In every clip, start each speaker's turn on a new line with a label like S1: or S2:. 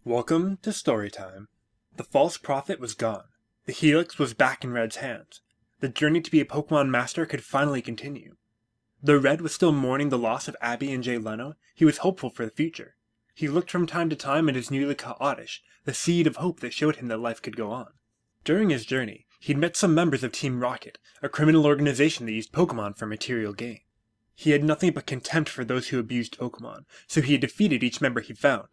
S1: Welcome to Storytime. The false prophet was gone. The Helix was back in Red's hands. The journey to be a Pokemon Master could finally continue. Though Red was still mourning the loss of Abby and Jay Leno, he was hopeful for the future. He looked from time to time at his newly caught Oddish, the seed of hope that showed him that life could go on. During his journey, he'd met some members of Team Rocket, a criminal organization that used Pokemon for material gain. He had nothing but contempt for those who abused Pokemon, so he had defeated each member he found.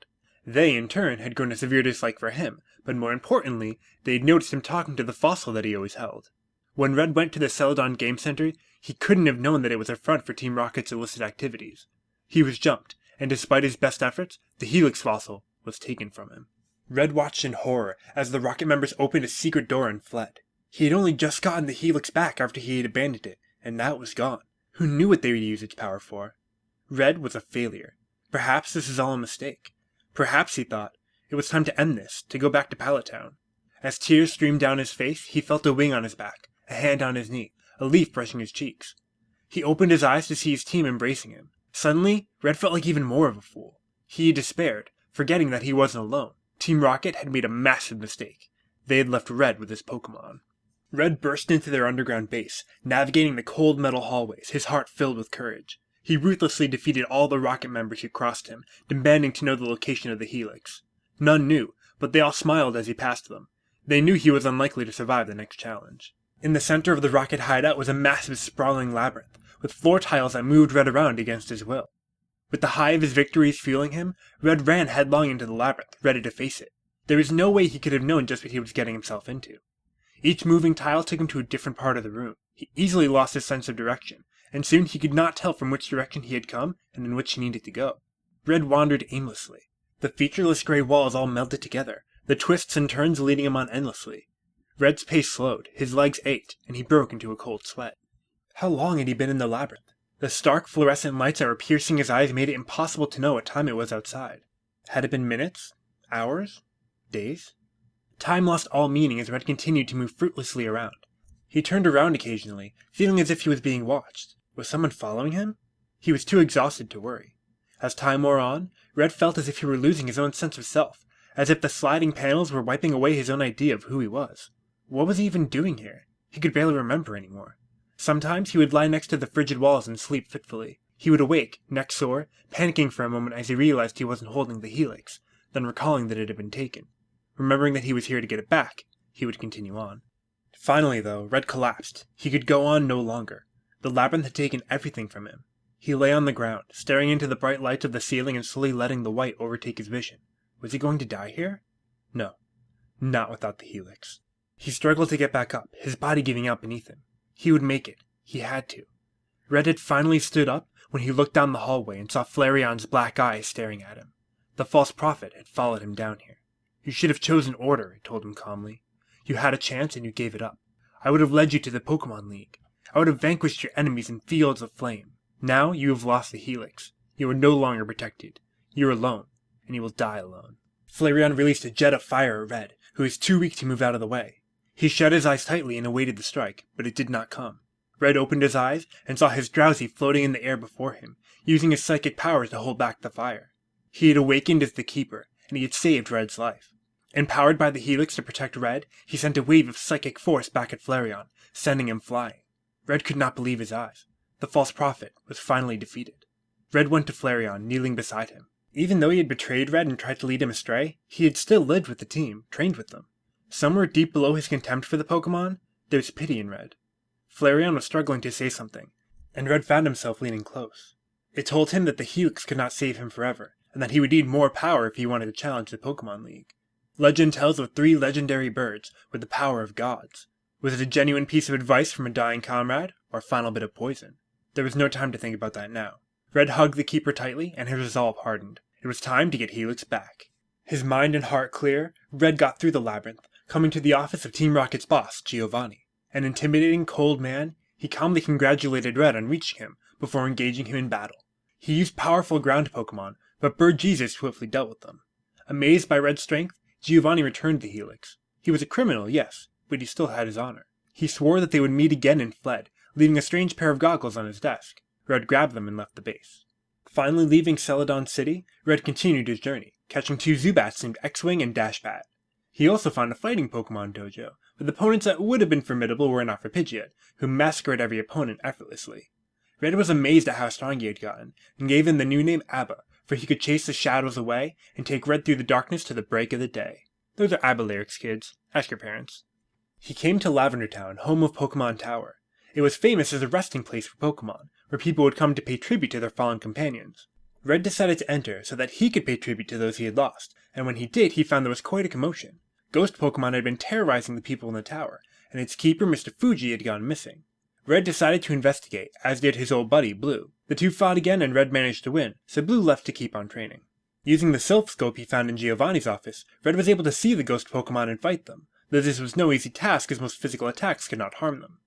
S1: They, in turn, had grown a severe dislike for him, but more importantly, they had noticed him talking to the fossil that he always held. When Red went to the Celadon Game Center, he couldn't have known that it was a front for Team Rocket's illicit activities. He was jumped, and despite his best efforts, the Helix fossil was taken from him. Red watched in horror as the Rocket members opened a secret door and fled. He had only just gotten the Helix back after he had abandoned it, and now it was gone. Who knew what they would use its power for? Red was a failure. Perhaps this is all a mistake. Perhaps, he thought, it was time to end this, to go back to Pallet Town. As tears streamed down his face, he felt a wing on his back, a hand on his knee, a leaf brushing his cheeks. He opened his eyes to see his team embracing him. Suddenly, Red felt like even more of a fool. He despaired, forgetting that he wasn't alone. Team Rocket had made a massive mistake. They had left Red with his Pokemon. Red burst into their underground base, navigating the cold metal hallways, his heart filled with courage. He ruthlessly defeated all the Rocket members who crossed him, demanding to know the location of the Helix. None knew, but they all smiled as he passed them. They knew he was unlikely to survive the next challenge. In the center of the Rocket hideout was a massive sprawling labyrinth, with floor tiles that moved Red around against his will. With the high of his victories fueling him, Red ran headlong into the labyrinth, ready to face it. There was no way he could have known just what he was getting himself into. Each moving tile took him to a different part of the room. He easily lost his sense of direction, and soon he could not tell from which direction he had come and in which he needed to go. Red wandered aimlessly. The featureless gray walls all melted together, the twists and turns leading him on endlessly. Red's pace slowed, his legs ached, and he broke into a cold sweat. How long had he been in the labyrinth? The stark fluorescent lights that were piercing his eyes made it impossible to know what time it was outside. Had it been minutes? Hours? Days? Time lost all meaning as Red continued to move fruitlessly around. He turned around occasionally, feeling as if he was being watched. Was someone following him? He was too exhausted to worry. As time wore on, Red felt as if he were losing his own sense of self, as if the sliding panels were wiping away his own idea of who he was. What was he even doing here? He could barely remember anymore. Sometimes he would lie next to the frigid walls and sleep fitfully. He would awake, neck sore, panicking for a moment as he realized he wasn't holding the Helix, then recalling that it had been taken. Remembering that he was here to get it back, he would continue on. Finally, though, Red collapsed. He could go on no longer. The labyrinth had taken everything from him. He lay on the ground, staring into the bright lights of the ceiling and slowly letting the white overtake his vision. Was he going to die here? No. Not without the Helix. He struggled to get back up, his body giving out beneath him. He would make it. He had to. Red had finally stood up when he looked down the hallway and saw Flareon's black eyes staring at him. The false prophet had followed him down here. You should have chosen order, it told him calmly. You had a chance and you gave it up. I would have led you to the Pokemon League. I would have vanquished your enemies in fields of flame. Now you have lost the Helix. You are no longer protected. You are alone, and you will die alone. Flareon released a jet of fire at Red, who was too weak to move out of the way. He shut his eyes tightly and awaited the strike, but it did not come. Red opened his eyes and saw his Drowsy floating in the air before him, using his psychic powers to hold back the fire. He had awakened as the Keeper, and he had saved Red's life. Empowered by the Helix to protect Red, he sent a wave of psychic force back at Flareon, sending him flying. Red could not believe his eyes. The false prophet was finally defeated. Red went to Flareon, kneeling beside him. Even though he had betrayed Red and tried to lead him astray, he had still lived with the team, trained with them. Somewhere deep below his contempt for the Pokemon, there was pity in Red. Flareon was struggling to say something, and Red found himself leaning close. It told him that the Helix could not save him forever, and that he would need more power if he wanted to challenge the Pokemon League. Legend tells of 3 legendary birds with the power of gods. Was it a genuine piece of advice from a dying comrade, or a final bit of poison? There was no time to think about that now. Red hugged the Keeper tightly, and his resolve hardened. It was time to get Helix back. His mind and heart clear, Red got through the labyrinth, coming to the office of Team Rocket's boss, Giovanni. An intimidating, cold man, he calmly congratulated Red on reaching him before engaging him in battle. He used powerful ground Pokemon, but Bird Jesus swiftly dealt with them. Amazed by Red's strength, Giovanni returned the Helix. He was a criminal, yes, but he still had his honor. He swore that they would meet again and fled, leaving a strange pair of goggles on his desk. Red grabbed them and left the base. Finally leaving Celadon City, Red continued his journey. Catching 2 Zubats named X-Wing and Dashbat. He also found a fighting Pokemon dojo, with opponents that would have been formidable were it not for Pidgeot, who massacred every opponent effortlessly. Red was amazed at how strong he had gotten, and gave him the new name Abba, for he could chase the shadows away and take Red through the darkness to the break of the day. Those are ABBA lyrics, kids. Ask your parents. He came to Lavender Town, home of Pokemon Tower. It was famous as a resting place for Pokemon, where people would come to pay tribute to their fallen companions. Red decided to enter so that he could pay tribute to those he had lost, and when he did, he found there was quite a commotion. Ghost Pokemon had been terrorizing the people in the tower, and its keeper, Mr. Fuji, had gone missing. Red decided to investigate, as did his old buddy, Blue. The two fought again and Red managed to win, so Blue left to keep on training. Using the Silph Scope he found in Giovanni's office, Red was able to see the ghost Pokemon and fight them, though this was no easy task as most physical attacks could not harm them.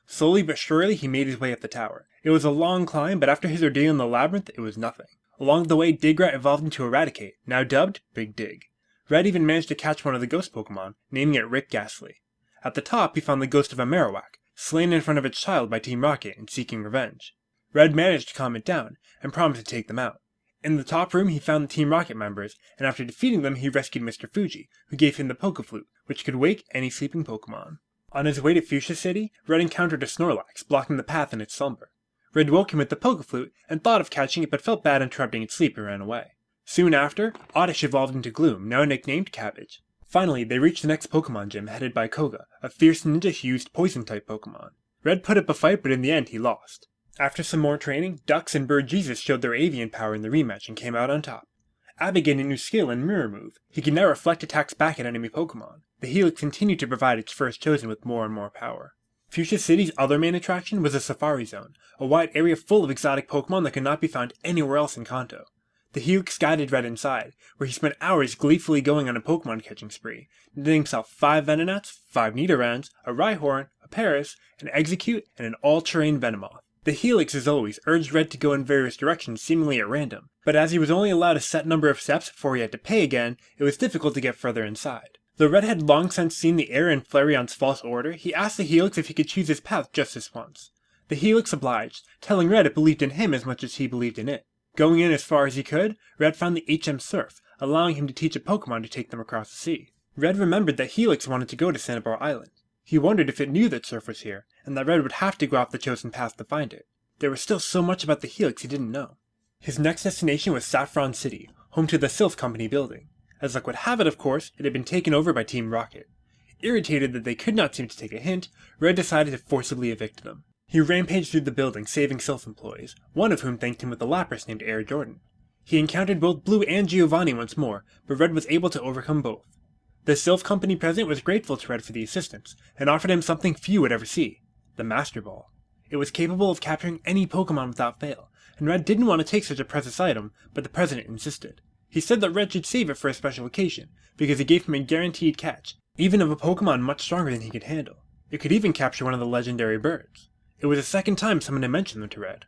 S1: Slowly but surely he made his way up the tower. It was a long climb, but after his ordeal in the Labyrinth, it was nothing. Along the way, Digrat evolved into Eradicate, now dubbed Big Dig. Red even managed to catch one of the ghost Pokemon, naming it Rick Ghastly. At the top he found the ghost of a Marowak, slain in front of its child by Team Rocket and seeking revenge. Red managed to calm it down, and promised to take them out. In the top room he found the Team Rocket members, and after defeating them he rescued Mr. Fuji, who gave him the Pokeflute, which could wake any sleeping Pokemon. On his way to Fuchsia City, Red encountered a Snorlax, blocking the path in its slumber. Red woke him with the Pokeflute, and thought of catching it but felt bad interrupting its sleep and ran away. Soon after, Oddish evolved into Gloom, now nicknamed Cabbage. Finally, they reached the next Pokemon gym headed by Koga, a fierce ninja-fused Poison-type Pokemon. Red put up a fight, but in the end he lost. After some more training, Dux and Bird Jesus showed their avian power in the rematch and came out on top. Abby gained a new skill in Mirror Move. He can now reflect attacks back at enemy Pokemon. The Helix continued to provide its first chosen with more and more power. Fuchsia City's other main attraction was a Safari Zone, a wide area full of exotic Pokemon that could not be found anywhere else in Kanto. The Helix guided Red inside, where he spent hours gleefully going on a Pokemon catching spree, netting himself 5 Venonats, 5 Nidorans, a Rhyhorn, a Paras, an Execute, and an all-terrain Venomoth. The Helix, as always, urged Red to go in various directions seemingly at random, but as he was only allowed a set number of steps before he had to pay again, it was difficult to get further inside. Though Red had long since seen the error in Flareon's false order, he asked the Helix if he could choose his path just this once. The Helix obliged, telling Red it believed in him as much as he believed in it. Going in as far as he could, Red found the HM Surf, allowing him to teach a Pokemon to take them across the sea. Red remembered that Helix wanted to go to Sanibor Island. He wondered if it knew that Surf was here, and that Red would have to go off the chosen path to find it. There was still so much about the Helix he didn't know. His next destination was Saffron City, home to the Silph Company building. As luck would have it, of course, it had been taken over by Team Rocket. Irritated that they could not seem to take a hint, Red decided to forcibly evict them. He rampaged through the building, saving Silph employees, one of whom thanked him with a Lapras named Air Jordan. He encountered both Blue and Giovanni once more, but Red was able to overcome both. The Silph Company president was grateful to Red for the assistance, and offered him something few would ever see, the Master Ball. It was capable of capturing any Pokemon without fail, and Red didn't want to take such a precious item, but the president insisted. He said that Red should save it for a special occasion, because it gave him a guaranteed catch, even of a Pokemon much stronger than he could handle. It could even capture one of the legendary birds. It was the second time someone had mentioned them to Red.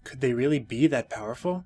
S1: Could they really be that powerful?